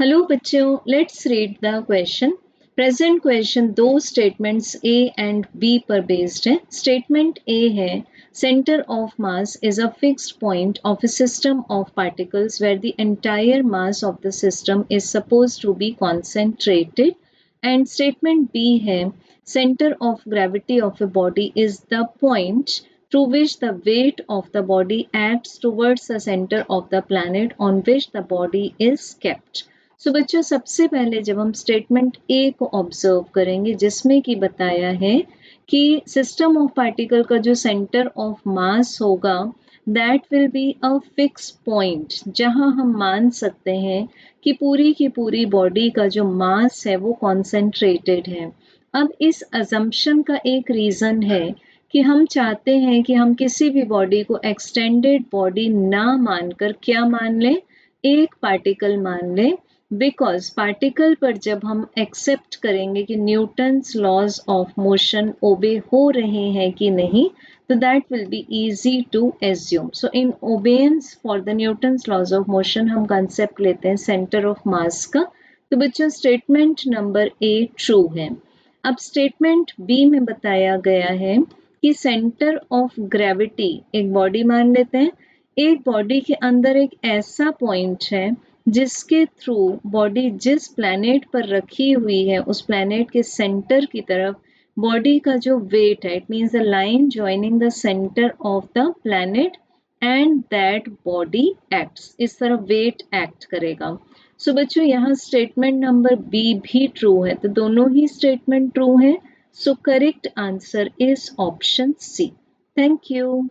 Hello बच्चों, let's read the question. Present question दो statements A and B पर based है। स्टेटमेंट ए है, centre of mass is a fixed point of a system of particles where the entire mass of the system is supposed to be concentrated. And statement B है, center of gravity of a body is the point through which the weight of the body acts towards the center of the planet on which the body is kept। सो बच्चों, सबसे पहले जब हम statement A को observe करेंगे जिसमें कि बताया है कि सिस्टम ऑफ पार्टिकल का जो सेंटर ऑफ मास होगा that will be a fix point, जहां हम मान सकते हैं कि पूरी की पूरी बॉडी का जो मास है वो कॉन्सेंट्रेटेड है। अब इस अजम्पशन का एक रीजन है कि हम चाहते हैं कि हम किसी भी बॉडी को एक्सटेंडेड बॉडी ना मानकर क्या मान लें, एक पार्टिकल मान लें। बिकॉज पार्टिकल पर जब हम एक्सेप्ट करेंगे कि न्यूटन्स लॉज ऑफ मोशन ओबे हो रहे हैं कि नहीं, तो that will be easy to assume. So in obeyance for the Newton's laws of motion हम कंसेप्ट लेते हैं सेंटर ऑफ मास का। तो बच्चों, स्टेटमेंट नंबर ए ट्रू है। अब स्टेटमेंट बी में बताया गया है कि सेंटर ऑफ ग्रेविटी एक बॉडी मान लेते हैं। एक बॉडी के अंदर एक ऐसा पॉइंट है जिसके थ्रू बॉडी जिस प्लैनेट पर रखी हुई है उस प्लैनेट के सेंटर की तरफ बॉडी का जो वेट है, it means the line joining the centre of the planet and that body acts, इस तरह वेट एक्ट करेगा। सो बच्चों, यहाँ स्टेटमेंट नंबर बी भी ट्रू है, तो दोनों ही स्टेटमेंट ट्रू है। So correct answer is option C. Thank you.